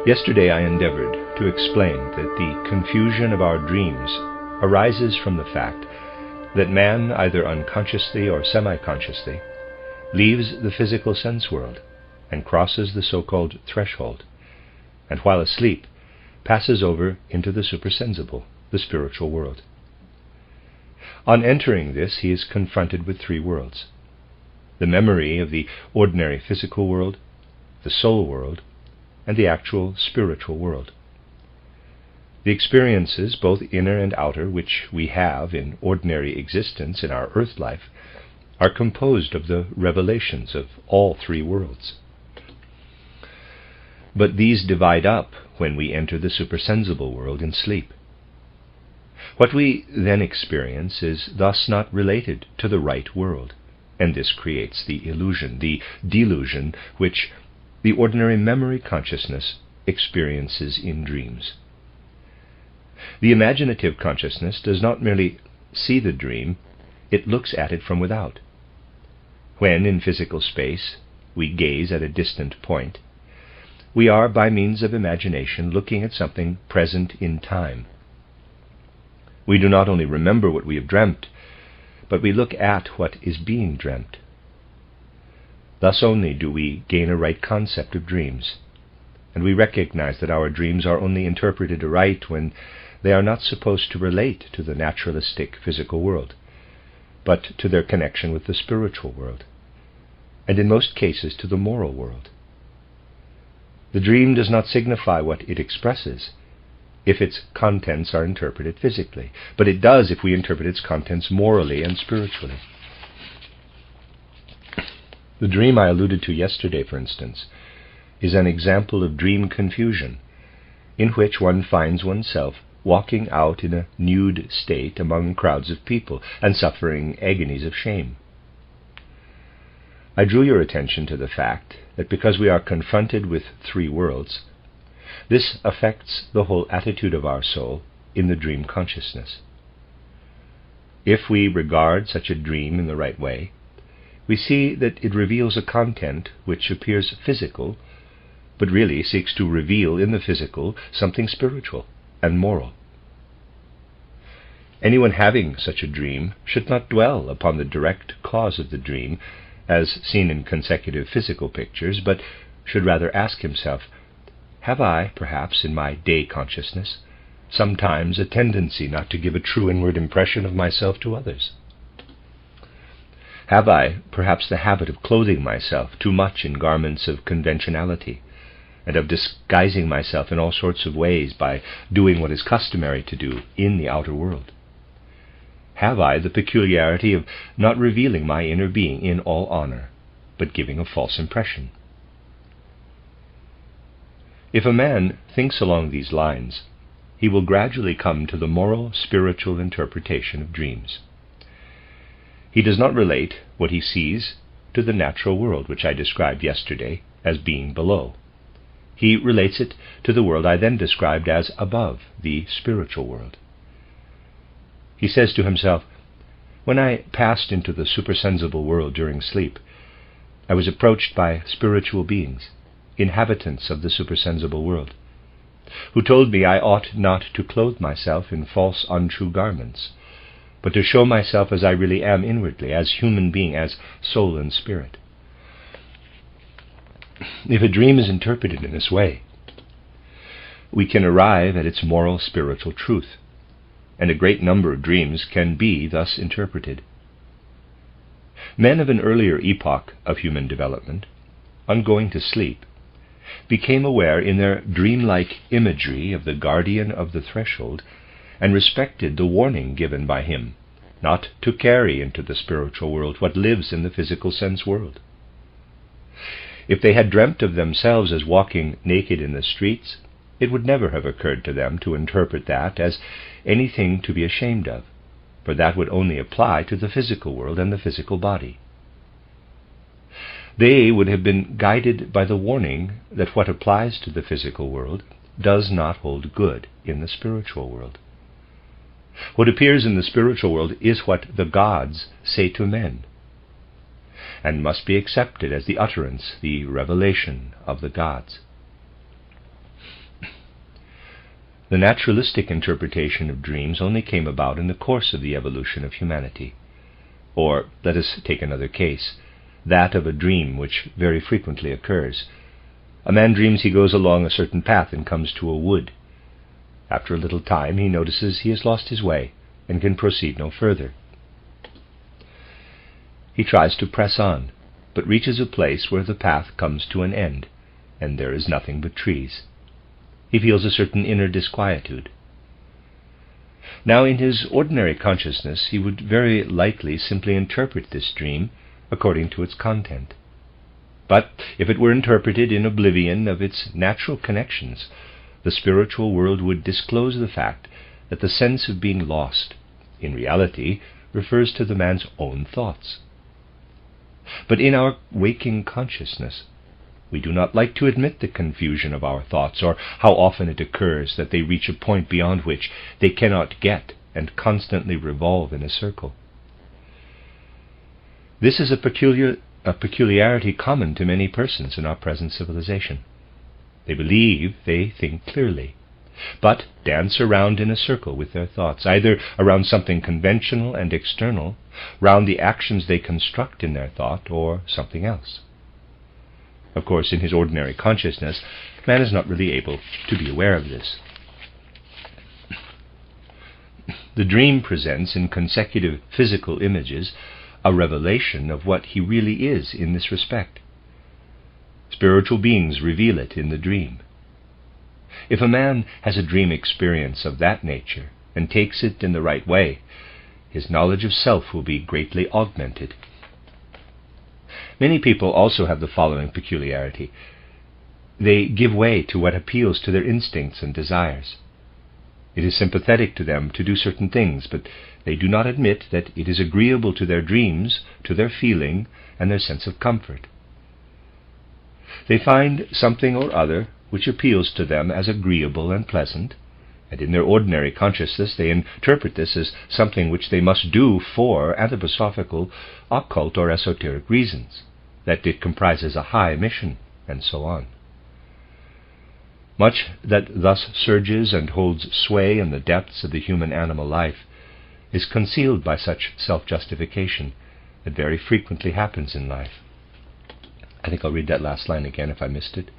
Yesterday I endeavored to explain that the confusion of our dreams arises from the fact that man, either unconsciously or semi-consciously, leaves the physical sense world and crosses the so-called threshold, and while asleep passes over into the supersensible, the spiritual world. On entering this, he is confronted with three worlds: the memory of the ordinary physical world, the soul world, and the actual spiritual world. The experiences, both inner and outer, which we have in ordinary existence in our earth life, are composed of the revelations of all three worlds. But these divide up when we enter the supersensible world in sleep. What we then experience is thus not related to the right world, and this creates the illusion, the delusion, which the ordinary memory consciousness experiences in dreams. The imaginative consciousness does not merely see the dream, it looks at it from without. When, in physical space, we gaze at a distant point, we are, by means of imagination, looking at something present in time. We do not only remember what we have dreamt, but we look at what is being dreamt. Thus only do we gain a right concept of dreams, and we recognize that our dreams are only interpreted aright when they are not supposed to relate to the naturalistic physical world, but to their connection with the spiritual world, and in most cases to the moral world. The dream does not signify what it expresses if its contents are interpreted physically, but it does if we interpret its contents morally and spiritually. The dream I alluded to yesterday, for instance, is an example of dream confusion, in which one finds oneself walking out in a nude state among crowds of people and suffering agonies of shame. I drew your attention to the fact that because we are confronted with three worlds, this affects the whole attitude of our soul in the dream consciousness. If we regard such a dream in the right way, we see that it reveals a content which appears physical, but really seeks to reveal in the physical something spiritual and moral. Anyone having such a dream should not dwell upon the direct cause of the dream, as seen in consecutive physical pictures, but should rather ask himself, have I, perhaps in my day consciousness, sometimes a tendency not to give a true inward impression of myself to others? Have I, perhaps, the habit of clothing myself too much in garments of conventionality, and of disguising myself in all sorts of ways by doing what is customary to do in the outer world? Have I the peculiarity of not revealing my inner being in all honor, but giving a false impression? If a man thinks along these lines, he will gradually come to the moral, spiritual interpretation of dreams. He does not relate what he sees to the natural world, which I described yesterday as being below. He relates it to the world I then described as above, the spiritual world. He says to himself, when I passed into the supersensible world during sleep, I was approached by spiritual beings, inhabitants of the supersensible world, who told me I ought not to clothe myself in false, untrue garments, but to show myself as I really am inwardly, as human being, as soul and spirit. If a dream is interpreted in this way, we can arrive at its moral spiritual truth, and a great number of dreams can be thus interpreted. Men of an earlier epoch of human development, on going to sleep, became aware in their dreamlike imagery of the guardian of the threshold, and respected the warning given by him not to carry into the spiritual world what lives in the physical sense world. If they had dreamt of themselves as walking naked in the streets, it would never have occurred to them to interpret that as anything to be ashamed of, for that would only apply to the physical world and the physical body. They would have been guided by the warning that what applies to the physical world does not hold good in the spiritual world. What appears in the spiritual world is what the gods say to men, and must be accepted as the utterance, the revelation of the gods. The naturalistic interpretation of dreams only came about in the course of the evolution of humanity. Or, let us take another case, that of a dream which very frequently occurs. A man dreams he goes along a certain path and comes to a wood. After a little time he notices he has lost his way and can proceed no further. He tries to press on, but reaches a place where the path comes to an end, and there is nothing but trees. He feels a certain inner disquietude. Now, in his ordinary consciousness, he would very likely simply interpret this dream according to its content. But if it were interpreted in oblivion of its natural connections, the spiritual world would disclose the fact that the sense of being lost, in reality, refers to the man's own thoughts. But in our waking consciousness, we do not like to admit the confusion of our thoughts, or how often it occurs that they reach a point beyond which they cannot get and constantly revolve in a circle. This is a peculiarity common to many persons in our present civilization. They believe they think clearly, but dance around in a circle with their thoughts, either around something conventional and external, round the actions they construct in their thought, or something else. Of course, in his ordinary consciousness, man is not really able to be aware of this. The dream presents in consecutive physical images a revelation of what he really is in this respect. Spiritual beings reveal it in the dream. If a man has a dream experience of that nature and takes it in the right way, his knowledge of self will be greatly augmented. Many people also have the following peculiarity. They give way to what appeals to their instincts and desires. It is sympathetic to them to do certain things, but they do not admit that it is agreeable to their dreams, to their feeling, and their sense of comfort. They find something or other which appeals to them as agreeable and pleasant, and in their ordinary consciousness they interpret this as something which they must do for anthroposophical, occult, or esoteric reasons, that it comprises a high mission, and so on. Much that thus surges and holds sway in the depths of the human animal life is concealed by such self-justification that very frequently happens in life. I think I'll read that last line again if I missed it.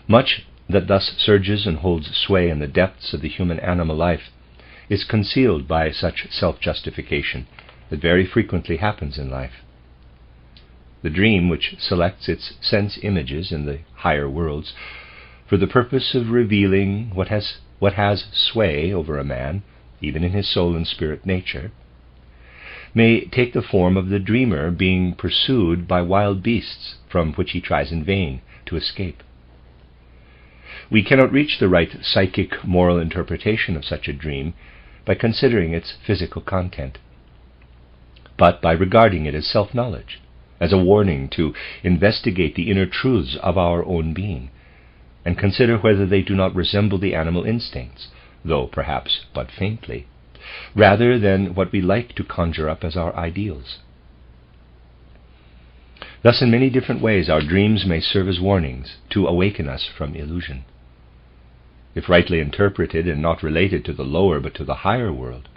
Much that thus surges and holds sway in the depths of the human animal life is concealed by such self-justification that very frequently happens in life. The dream, which selects its sense images in the higher worlds for the purpose of revealing what has sway over a man, even in his soul and spirit nature, may take the form of the dreamer being pursued by wild beasts from which he tries in vain to escape. We cannot reach the right psychic moral interpretation of such a dream by considering its physical content, but by regarding it as self-knowledge, as a warning to investigate the inner truths of our own being, and consider whether they do not resemble the animal instincts, though perhaps but faintly, rather than what we like to conjure up as our ideals. Thus, in many different ways, our dreams may serve as warnings to awaken us from illusion. If rightly interpreted and not related to the lower but to the higher world,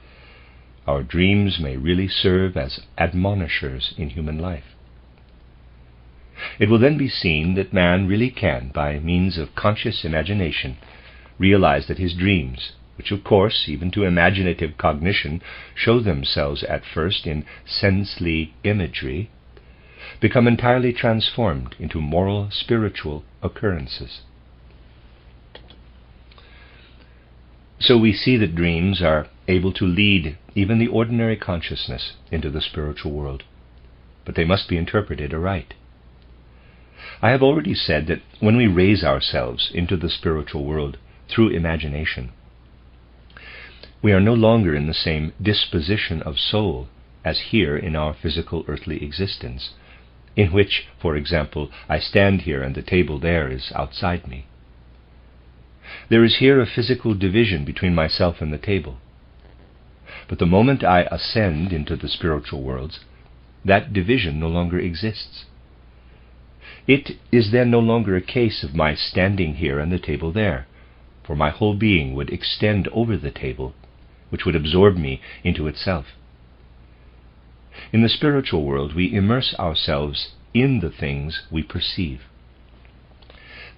our dreams may really serve as admonishers in human life. It will then be seen that man really can, by means of conscious imagination, realize that his dreams, which of course, even to imaginative cognition, show themselves at first in sensely imagery, become entirely transformed into moral, spiritual occurrences. So we see that dreams are able to lead even the ordinary consciousness into the spiritual world, but they must be interpreted aright. I have already said that when we raise ourselves into the spiritual world through imagination, we are no longer in the same disposition of soul as here in our physical earthly existence, in which, for example, I stand here and the table there is outside me. There is here a physical division between myself and the table. But the moment I ascend into the spiritual worlds, that division no longer exists. It is then no longer a case of my standing here and the table there, for my whole being would extend over the table, which would absorb me into itself. In the spiritual world, we immerse ourselves in the things we perceive.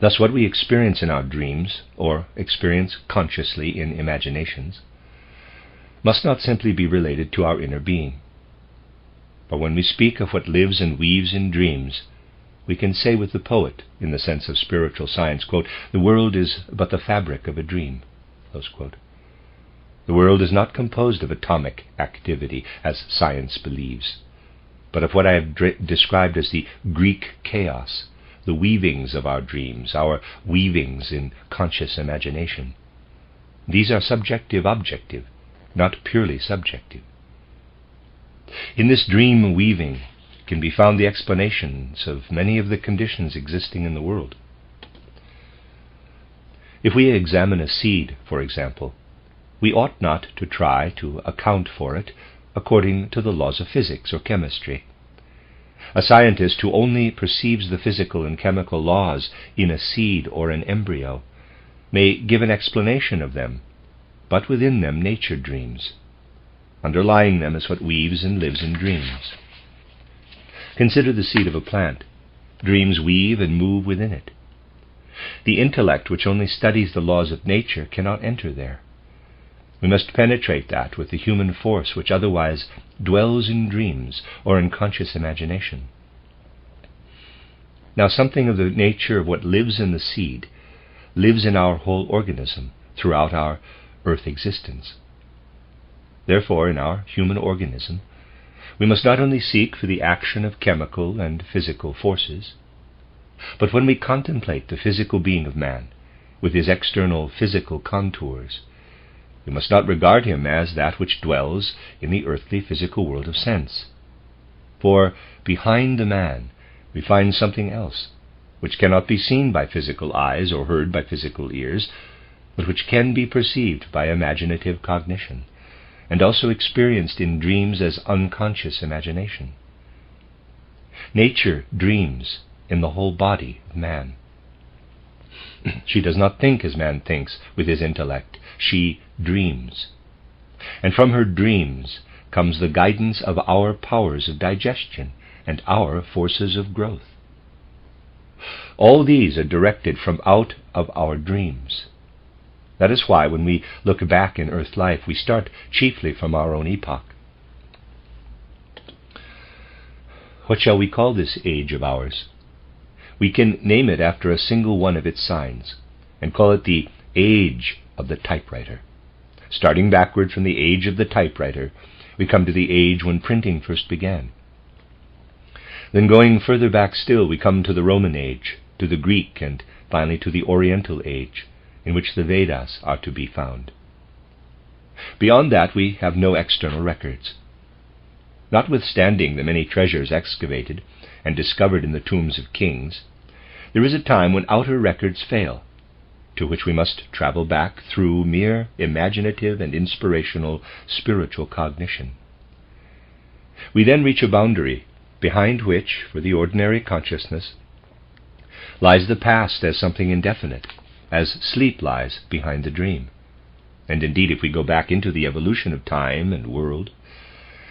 Thus, what we experience in our dreams, or experience consciously in imaginations, must not simply be related to our inner being. But when we speak of what lives and weaves in dreams, we can say with the poet, in the sense of spiritual science, quote, "The world is but the fabric of a dream." Close quote. The world is not composed of atomic activity, as science believes, but of what I have described as the Greek chaos, the weavings of our dreams, our weavings in conscious imagination. These are subjective-objective, not purely subjective. In this dream weaving can be found the explanations of many of the conditions existing in the world. If we examine a seed, for example, we ought not to try to account for it according to the laws of physics or chemistry. A scientist who only perceives the physical and chemical laws in a seed or an embryo may give an explanation of them, but within them nature dreams. Underlying them is what weaves and lives in dreams. Consider the seed of a plant. Dreams weave and move within it. The intellect, which only studies the laws of nature, cannot enter there. We must penetrate that with the human force which otherwise dwells in dreams or in conscious imagination. Now, something of the nature of what lives in the seed lives in our whole organism throughout our earth existence. Therefore, in our human organism, we must not only seek for the action of chemical and physical forces, but when we contemplate the physical being of man, with his external physical contours, we must not regard him as that which dwells in the earthly physical world of sense. For behind the man we find something else, which cannot be seen by physical eyes or heard by physical ears, but which can be perceived by imaginative cognition, and also experienced in dreams as unconscious imagination. Nature dreams in the whole body of man. She does not think as man thinks with his intellect. She dreams. And from her dreams comes the guidance of our powers of digestion and our forces of growth. All these are directed from out of our dreams. That is why when we look back in earth life, we start chiefly from our own epoch. What shall we call this age of ours? We can name it after a single one of its signs, and call it the age of the typewriter. Starting backward from the age of the typewriter, we come to the age when printing first began. Then going further back still, we come to the Roman age, to the Greek, and finally to the Oriental age, in which the Vedas are to be found. Beyond that, we have no external records. Notwithstanding the many treasures excavated and discovered in the tombs of kings, there is a time when outer records fail, to which we must travel back through mere imaginative and inspirational spiritual cognition. We then reach a boundary behind which, for the ordinary consciousness, lies the past as something indefinite, as sleep lies behind the dream. And indeed, if we go back into the evolution of time and world,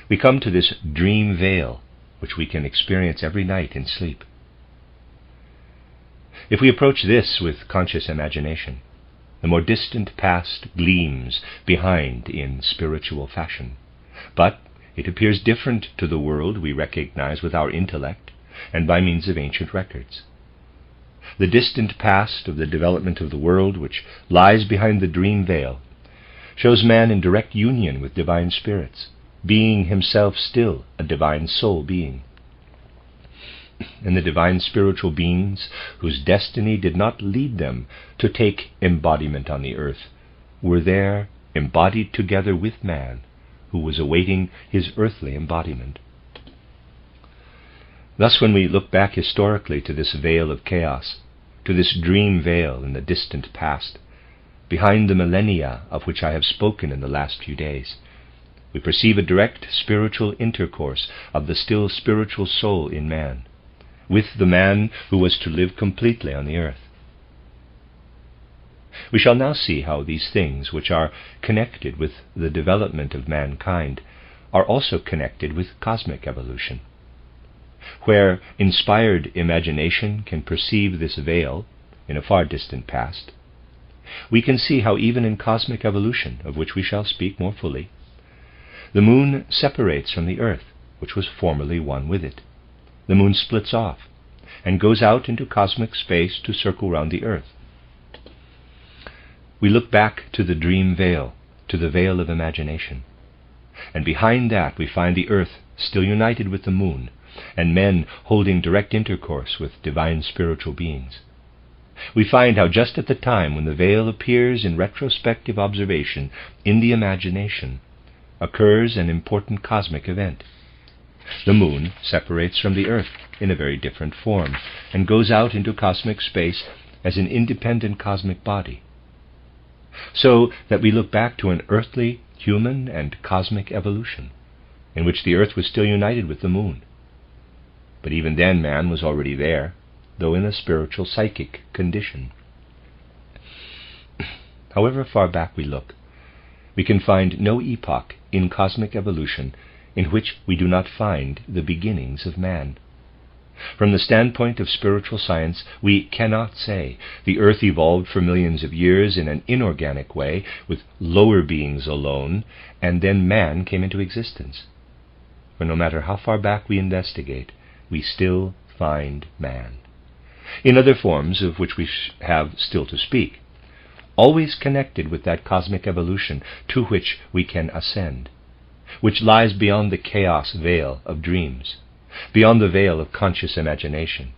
we come to this dream veil, which we can experience every night in sleep. If we approach this with conscious imagination, the more distant past gleams behind in spiritual fashion. But it appears different to the world we recognize with our intellect and by means of ancient records. The distant past of the development of the world, which lies behind the dream veil, shows man in direct union with divine spirits, being himself still a divine soul being. And the divine spiritual beings, whose destiny did not lead them to take embodiment on the earth, were there embodied together with man, who was awaiting his earthly embodiment. Thus, when we look back historically to this veil of chaos, to this dream veil in the distant past, behind the millennia of which I have spoken in the last few days, we perceive a direct spiritual intercourse of the still spiritual soul in man, with the man who was to live completely on the earth. We shall now see how these things, which are connected with the development of mankind, are also connected with cosmic evolution. Where inspired imagination can perceive this veil in a far distant past, we can see how even in cosmic evolution, of which we shall speak more fully, the moon separates from the earth, which was formerly one with it. The moon splits off and goes out into cosmic space to circle round the earth. We look back to the dream veil, to the veil of imagination, and behind that we find the earth still united with the moon, and men holding direct intercourse with divine spiritual beings. We find how just at the time when the veil appears in retrospective observation in the imagination, occurs an important cosmic event. The moon separates from the earth in a very different form, and goes out into cosmic space as an independent cosmic body. So that we look back to an earthly, human, and cosmic evolution, in which the earth was still united with the moon. But even then man was already there, though in a spiritual psychic condition. However far back we look, we can find no epoch in cosmic evolution in which we do not find the beginnings of man. From the standpoint of spiritual science, we cannot say the earth evolved for millions of years in an inorganic way, with lower beings alone, and then man came into existence. For no matter how far back we investigate, we still find man, in other forms of which we have still to speak, always connected with that cosmic evolution to which we can ascend, which lies beyond the chaos veil of dreams, beyond the veil of conscious imagination,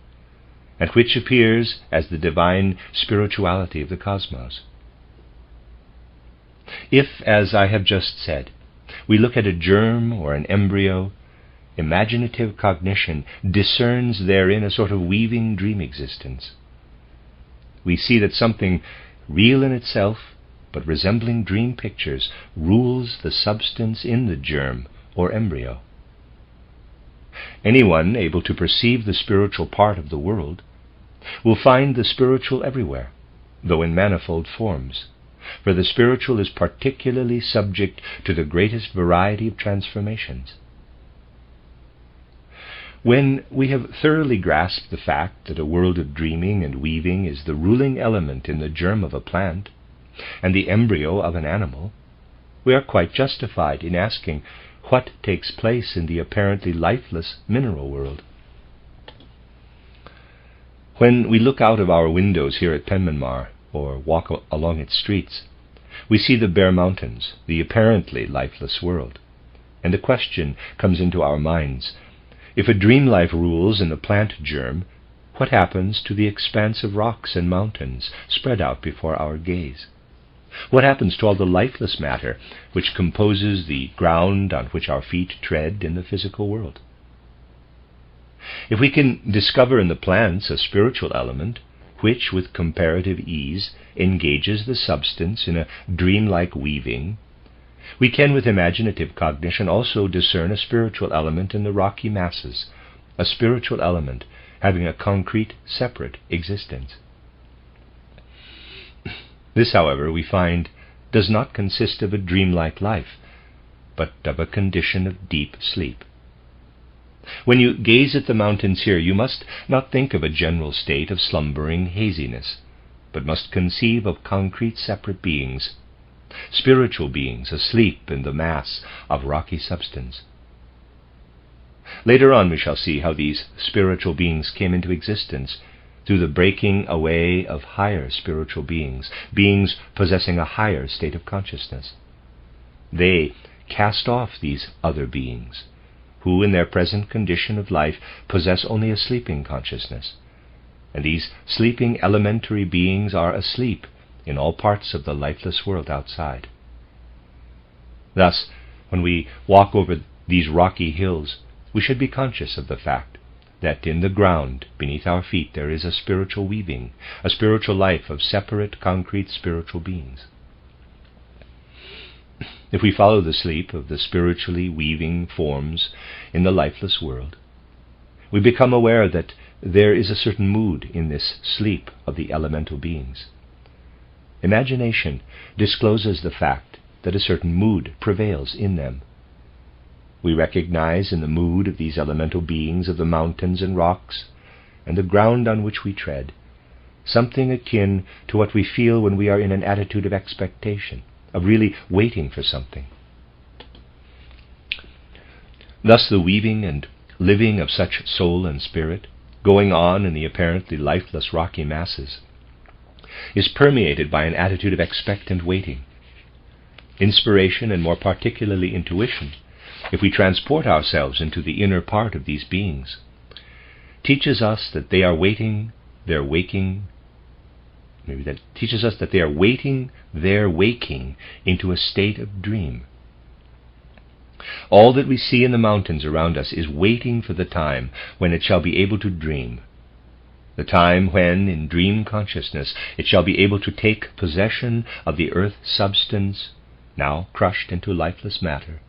and which appears as the divine spirituality of the cosmos. If, as I have just said, we look at a germ or an embryo, imaginative cognition discerns therein a sort of weaving dream existence. We see that something real in itself, but resembling dream pictures, rules the substance in the germ or embryo. Anyone able to perceive the spiritual part of the world will find the spiritual everywhere, though in manifold forms, for the spiritual is particularly subject to the greatest variety of transformations. When we have thoroughly grasped the fact that a world of dreaming and weaving is the ruling element in the germ of a plant and the embryo of an animal, we are quite justified in asking what takes place in the apparently lifeless mineral world. When we look out of our windows here at Penmanmar, or walk along its streets, we see the bare mountains, the apparently lifeless world, and the question comes into our minds: if a dream life rules in the plant germ, what happens to the expanse of rocks and mountains spread out before our gaze? What happens to all the lifeless matter which composes the ground on which our feet tread in the physical world? If we can discover in the plants a spiritual element which, with comparative ease, engages the substance in a dreamlike weaving, we can, with imaginative cognition, also discern a spiritual element in the rocky masses, a spiritual element having a concrete, separate existence. This, however, we find does not consist of a dreamlike life, but of a condition of deep sleep. When you gaze at the mountains here, you must not think of a general state of slumbering haziness, but must conceive of concrete separate beings, spiritual beings asleep in the mass of rocky substance. Later on we shall see how these spiritual beings came into existence through the breaking away of higher spiritual beings, beings possessing a higher state of consciousness. They cast off these other beings, who in their present condition of life possess only a sleeping consciousness, and these sleeping elementary beings are asleep in all parts of the lifeless world outside. Thus, when we walk over these rocky hills, we should be conscious of the fact that in the ground beneath our feet there is a spiritual weaving, a spiritual life of separate, concrete spiritual beings. If we follow the sleep of the spiritually weaving forms in the lifeless world, we become aware that there is a certain mood in this sleep of the elemental beings. imagination discloses the fact that a certain mood prevails in them. We recognize in the mood of these elemental beings of the mountains and rocks and the ground on which we tread something akin to what we feel when we are in an attitude of expectation, of really waiting for something. Thus the weaving and living of such soul and spirit, going on in the apparently lifeless rocky masses, is permeated by an attitude of expectant waiting. Inspiration, and more particularly intuition, if we transport ourselves into the inner part of these beings, teaches us that they are waiting their waking, their waking into a state of dream. All that we see in the mountains around us is waiting for the time when it shall be able to dream, the time when, in dream consciousness, it shall be able to take possession of the earth substance, now crushed into lifeless matter,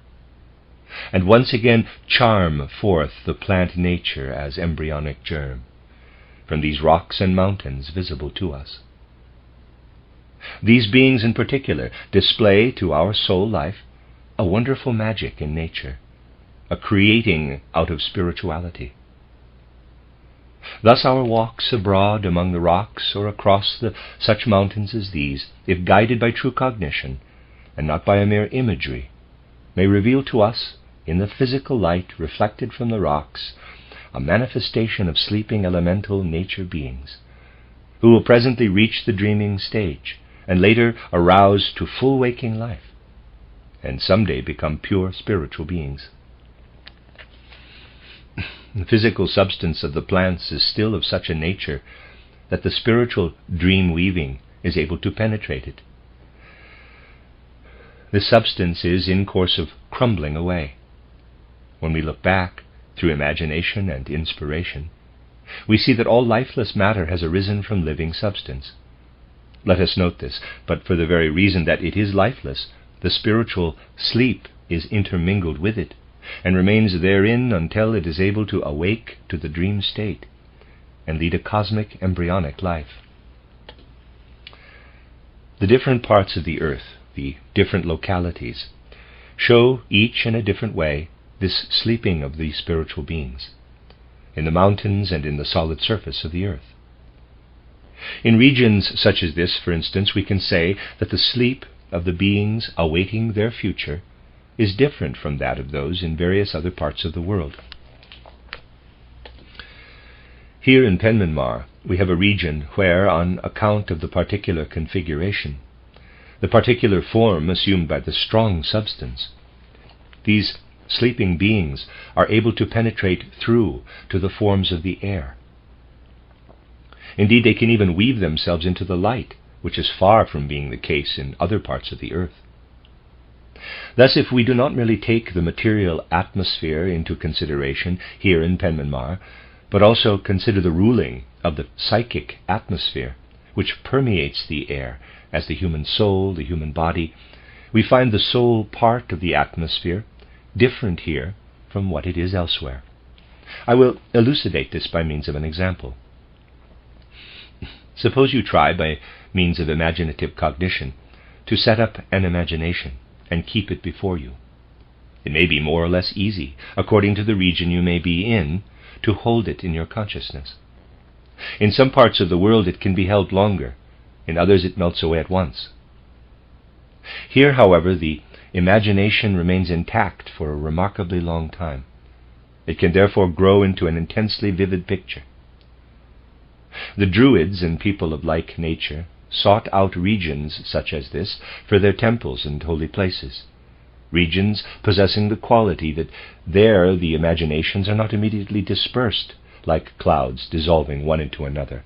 and once again charm forth the plant nature as embryonic germ from these rocks and mountains visible to us. These beings in particular display to our soul life a wonderful magic in nature, a creating out of spirituality. Thus our walks abroad among the rocks or across such mountains as these, if guided by true cognition and not by a mere imagery, may reveal to us, in the physical light reflected from the rocks, a manifestation of sleeping elemental nature beings, who will presently reach the dreaming stage, and later arouse to full waking life, and someday become pure spiritual beings. The physical substance of the plants is still of such a nature that the spiritual dream weaving is able to penetrate it. This substance is in course of crumbling away. When we look back through imagination and inspiration, we see that all lifeless matter has arisen from living substance. Let us note this, but for the very reason that it is lifeless, the spiritual sleep is intermingled with it, and remains therein until it is able to awake to the dream state and lead a cosmic embryonic life. The different parts of the earth, the different localities, show each in a different way this sleeping of these spiritual beings, in the mountains and in the solid surface of the earth. In regions such as this, for instance, we can say that the sleep of the beings awaiting their future is different from that of those in various other parts of the world. Here in Penmanmar we have a region where, on account of the particular configuration, the particular form assumed by the strong substance, these sleeping beings are able to penetrate through to the forms of the air. Indeed, they can even weave themselves into the light, which is far from being the case in other parts of the earth. Thus, if we do not merely take the material atmosphere into consideration here in Penmanmar, but also consider the ruling of the psychic atmosphere, which permeates the air as the human soul, the human body, we find the soul part of the atmosphere different here from what it is elsewhere. I will elucidate this by means of an example. Suppose you try, by means of imaginative cognition, to set up an imagination and keep it before you. It may be more or less easy, according to the region you may be in, to hold it in your consciousness. In some parts of the world it can be held longer, in others it melts away at once. Here, however, the imagination remains intact for a remarkably long time. It can therefore grow into an intensely vivid picture. The Druids and people of like nature sought out regions such as this for their temples and holy places, regions possessing the quality that there the imaginations are not immediately dispersed like clouds dissolving one into another,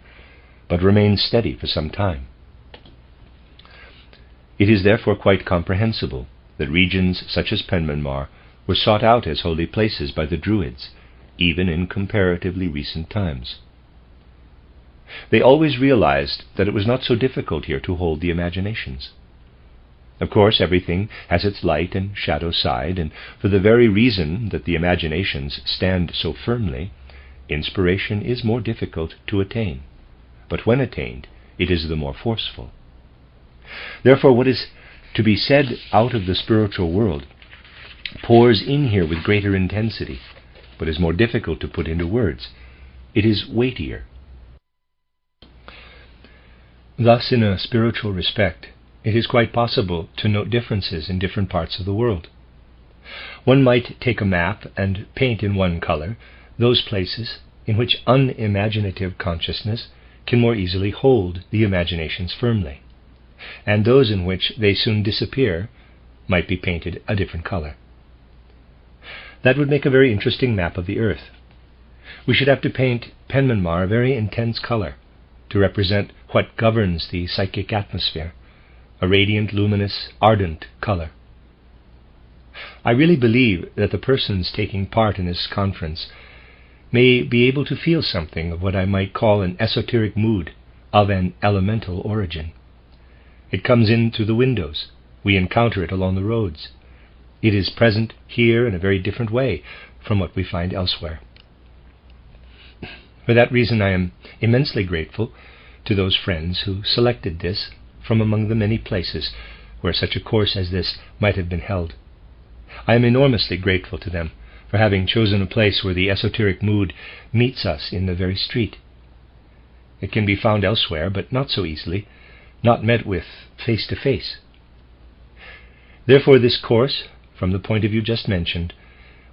but remain steady for some time. It is therefore quite comprehensible that regions such as Penmanmar were sought out as holy places by the Druids, even in comparatively recent times. They always realized that it was not so difficult here to hold the imaginations. Of course, everything has its light and shadow side, and for the very reason that the imaginations stand so firmly, inspiration is more difficult to attain. But when attained, it is the more forceful. Therefore, what is to be said out of the spiritual world pours in here with greater intensity, but is more difficult to put into words. It is weightier. Thus, in a spiritual respect, it is quite possible to note differences in different parts of the world. One might take a map and paint in one color those places in which unimaginative consciousness can more easily hold the imaginations firmly, and those in which they soon disappear might be painted a different color. That would make a very interesting map of the earth. We should have to paint Penmanmar a very intense color to represent what governs the psychic atmosphere, a radiant, luminous, ardent color. I really believe that the persons taking part in this conference may be able to feel something of what I might call an esoteric mood of an elemental origin. It comes in through the windows. We encounter it along the roads. It is present here in a very different way from what we find elsewhere. For that reason, I am immensely grateful to those friends who selected this from among the many places where such a course as this might have been held. I am enormously grateful to them for having chosen a place where the esoteric mood meets us in the very street. It can be found elsewhere, but not so easily, not met with face to face. Therefore, this course, from the point of view just mentioned,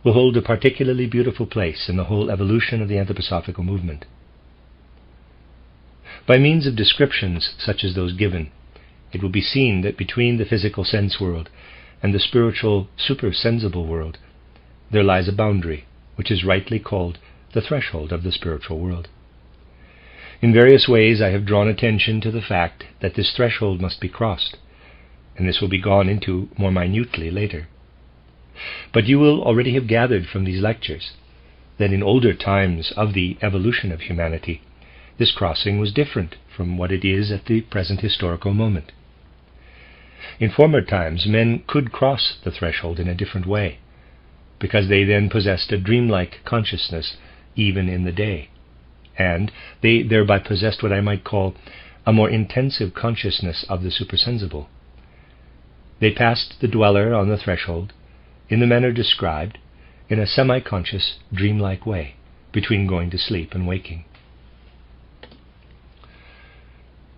will hold a particularly beautiful place in the whole evolution of the anthroposophical movement. By means of descriptions such as those given, it will be seen that between the physical sense world and the spiritual supersensible world there lies a boundary, which is rightly called the threshold of the spiritual world. In various ways I have drawn attention to the fact that this threshold must be crossed, and this will be gone into more minutely later. But you will already have gathered from these lectures that in older times of the evolution of humanity, this crossing was different from what it is at the present historical moment. In former times, men could cross the threshold in a different way, because they then possessed a dreamlike consciousness even in the day, and they thereby possessed what I might call a more intensive consciousness of the supersensible. They passed the dweller on the threshold in the manner described, in a semi-conscious, dreamlike way, between going to sleep and waking.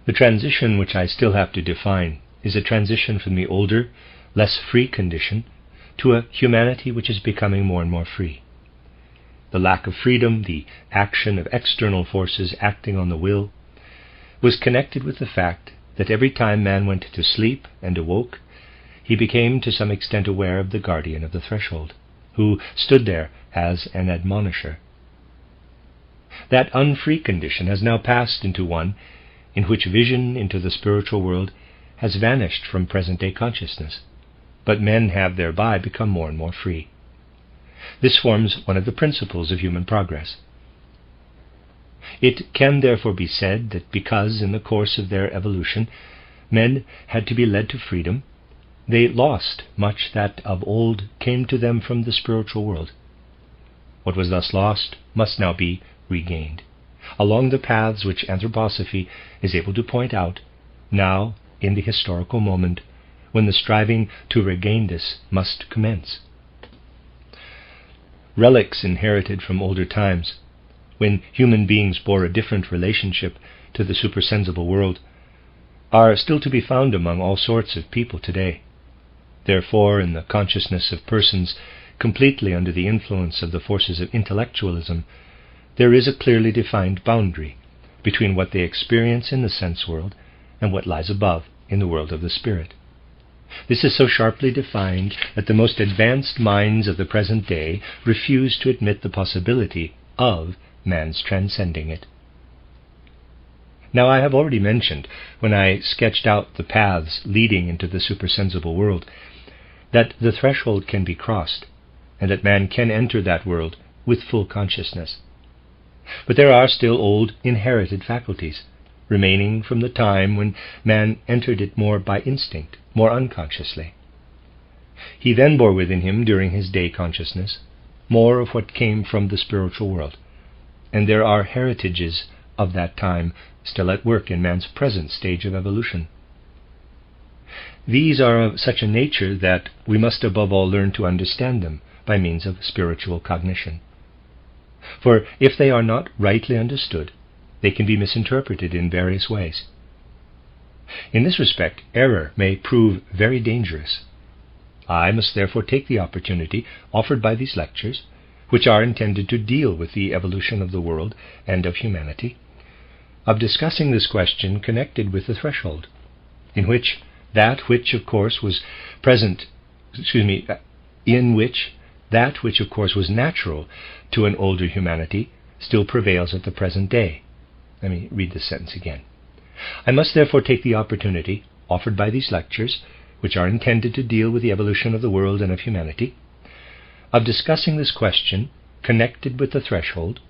The transition which I still have to define is a transition from the older, less free condition to a humanity which is becoming more and more free. The lack of freedom, the action of external forces acting on the will, was connected with the fact that every time man went to sleep and awoke, he became to some extent aware of the guardian of the threshold, who stood there as an admonisher. That unfree condition has now passed into one in which vision into the spiritual world has vanished from present-day consciousness, but men have thereby become more and more free. This forms one of the principles of human progress. It can therefore be said that because in the course of their evolution men had to be led to freedom, they lost much that of old came to them from the spiritual world. What was thus lost must now be regained, along the paths which anthroposophy is able to point out, now in the historical moment when the striving to regain this must commence. Relics inherited from older times, when human beings bore a different relationship to the supersensible world, are still to be found among all sorts of people today. Therefore, in the consciousness of persons completely under the influence of the forces of intellectualism, there is a clearly defined boundary between what they experience in the sense world and what lies above in the world of the spirit. This is so sharply defined that the most advanced minds of the present day refuse to admit the possibility of man's transcending it. Now, I have already mentioned, when I sketched out the paths leading into the supersensible world, that the threshold can be crossed, and that man can enter that world with full consciousness. But there are still old inherited faculties, remaining from the time when man entered it more by instinct, more unconsciously. He then bore within him, during his day consciousness, more of what came from the spiritual world, and there are heritages of that time still at work in man's present stage of evolution. These are of such a nature that we must above all learn to understand them by means of spiritual cognition. For if they are not rightly understood, they can be misinterpreted in various ways. In this respect, error may prove very dangerous. I must therefore take the opportunity offered by these lectures, which are intended to deal with the evolution of the world and of humanity, of discussing this question connected with the threshold, in which that which of course was natural to an older humanity still prevails at the present day. Let me read this sentence again. I must therefore take the opportunity offered by these lectures, which are intended to deal with the evolution of the world and of humanity, of discussing this question connected with the threshold,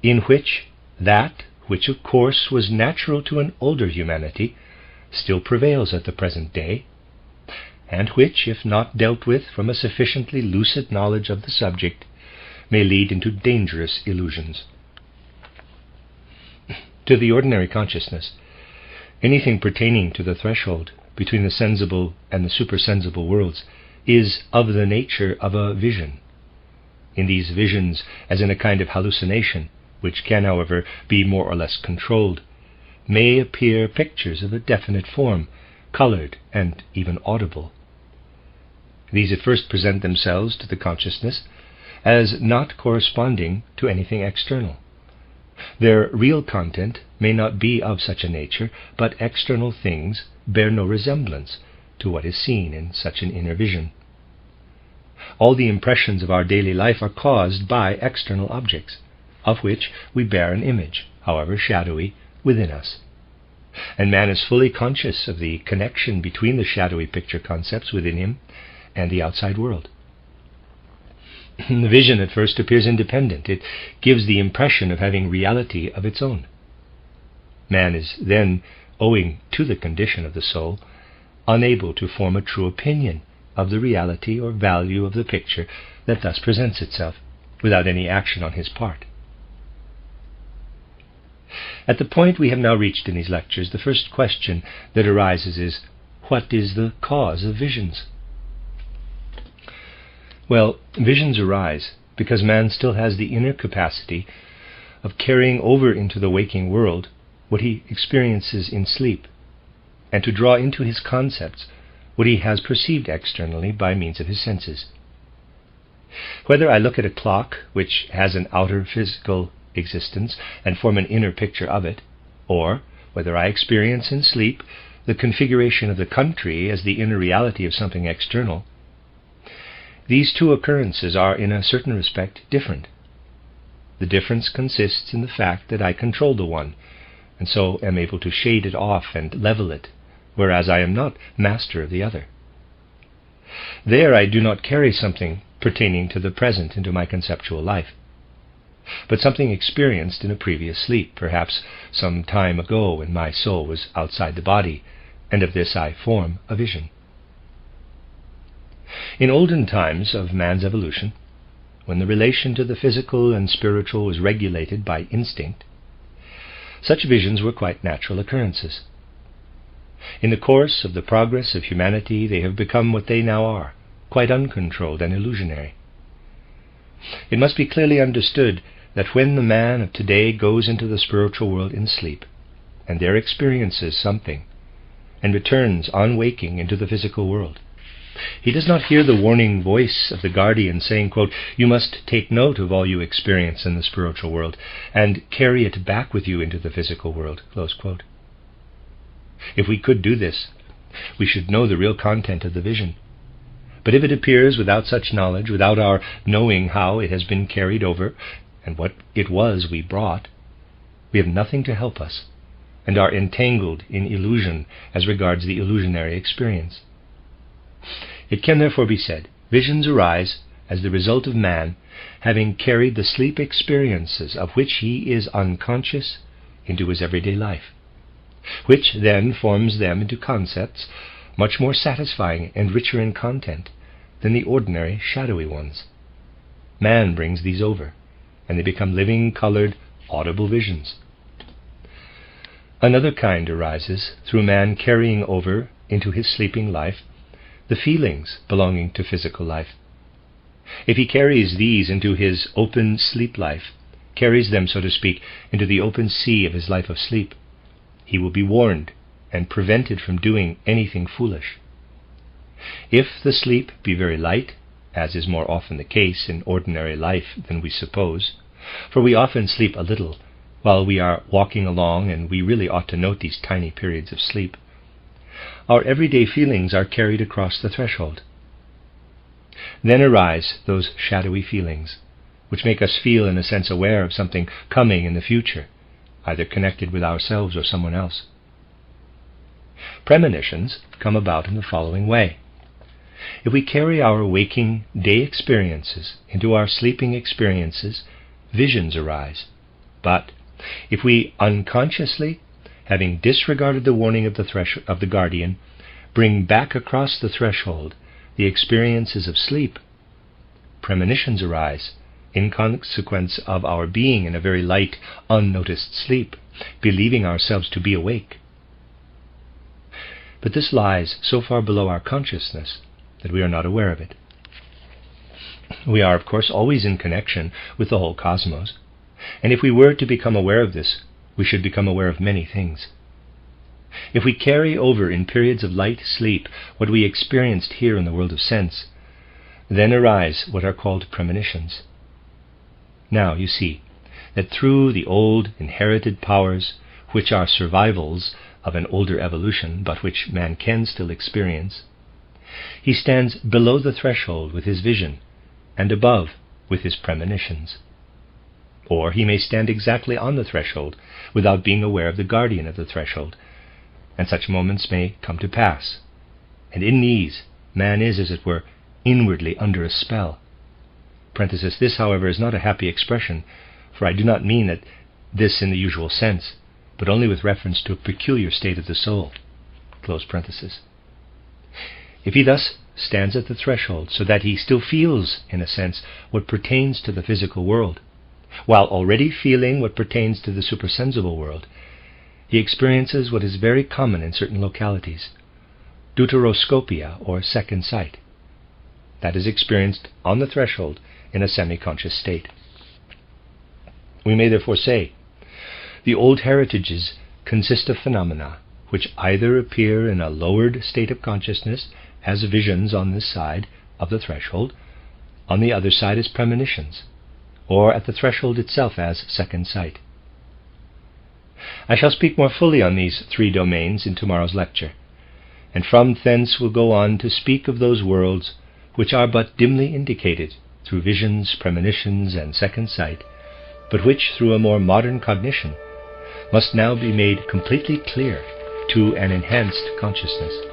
in which that which of course was natural to an older humanity still prevails at the present day, and which, if not dealt with from a sufficiently lucid knowledge of the subject, may lead into dangerous illusions. To the ordinary consciousness, anything pertaining to the threshold between the sensible and the supersensible worlds is of the nature of a vision. In these visions, as in a kind of hallucination, which can, however, be more or less controlled, may appear pictures of a definite form, colored and even audible. These at first present themselves to the consciousness as not corresponding to anything external. Their real content may not be of such a nature, but external things bear no resemblance to what is seen in such an inner vision. All the impressions of our daily life are caused by external objects, of which we bear an image, however shadowy, within us. And man is fully conscious of the connection between the shadowy picture concepts within him and the outside world. The vision at first appears independent. It gives the impression of having reality of its own. Man is then, owing to the condition of the soul, unable to form a true opinion of the reality or value of the picture that thus presents itself, without any action on his part. At the point we have now reached in these lectures, the first question that arises is, what is the cause of visions? Well, visions arise because man still has the inner capacity of carrying over into the waking world what he experiences in sleep, and to draw into his concepts what he has perceived externally by means of his senses. Whether I look at a clock, which has an outer physical existence, and form an inner picture of it, or whether I experience in sleep the configuration of the country as the inner reality of something external, these two occurrences are in a certain respect different. The difference consists in the fact that I control the one, and so am able to shade it off and level it, whereas I am not master of the other. There I do not carry something pertaining to the present into my conceptual life, but something experienced in a previous sleep, perhaps some time ago when my soul was outside the body, and of this I form a vision. In olden times of man's evolution, when the relation to the physical and spiritual was regulated by instinct, such visions were quite natural occurrences. In the course of the progress of humanity, they have become what they now are, quite uncontrolled and illusionary. It must be clearly understood that when the man of today goes into the spiritual world in sleep, and there experiences something, and returns on waking into the physical world, he does not hear the warning voice of the guardian saying, quote, "You must take note of all you experience in the spiritual world, and carry it back with you into the physical world," close quote. If we could do this, we should know the real content of the vision. But if it appears without such knowledge, without our knowing how it has been carried over, and what it was we brought, we have nothing to help us, and are entangled in illusion as regards the illusionary experience. It can therefore be said, visions arise as the result of man having carried the sleep experiences of which he is unconscious into his everyday life, which then forms them into concepts much more satisfying and richer in content than the ordinary shadowy ones. Man brings these over, and they become living, colored, audible visions. Another kind arises through man carrying over into his sleeping life the feelings belonging to physical life. If he carries these into his open sleep life, carries them, so to speak, into the open sea of his life of sleep, he will be warned and prevented from doing anything foolish. If the sleep be very light, as is more often the case in ordinary life than we suppose, for we often sleep a little while we are walking along, and we really ought to note these tiny periods of sleep, our everyday feelings are carried across the threshold. Then arise those shadowy feelings, which make us feel in a sense aware of something coming in the future, either connected with ourselves or someone else. Premonitions come about in the following way. If we carry our waking day experiences into our sleeping experiences, visions arise. But if we unconsciously, having disregarded the warning of the guardian, bring back across the threshold the experiences of sleep, premonitions arise in consequence of our being in a very light, unnoticed sleep, believing ourselves to be awake. But this lies so far below our consciousness that we are not aware of it. We are, of course, always in connection with the whole cosmos, and if we were to become aware of this, we should become aware of many things. If we carry over in periods of light sleep what we experienced here in the world of sense, then arise what are called premonitions. Now you see that through the old inherited powers, which are survivals of an older evolution, but which man can still experience, he stands below the threshold with his vision, and above with his premonitions. Or he may stand exactly on the threshold without being aware of the guardian of the threshold, and such moments may come to pass. And in these, man is, as it were, inwardly under a spell. This, however, is not a happy expression, for I do not mean that this in the usual sense, but only with reference to a peculiar state of the soul. If he thus stands at the threshold so that he still feels, in a sense, what pertains to the physical world, while already feeling what pertains to the supersensible world, he experiences what is very common in certain localities, deuteroscopia, or second sight. That is experienced on the threshold in a semi-conscious state. We may therefore say, the old heritages consist of phenomena which either appear in a lowered state of consciousness as visions on this side of the threshold, on the other side as premonitions, or at the threshold itself as second sight. I shall speak more fully on these three domains in tomorrow's lecture, and from thence will go on to speak of those worlds which are but dimly indicated through visions, premonitions, and second sight, but which, through a more modern cognition, must now be made completely clear to an enhanced consciousness.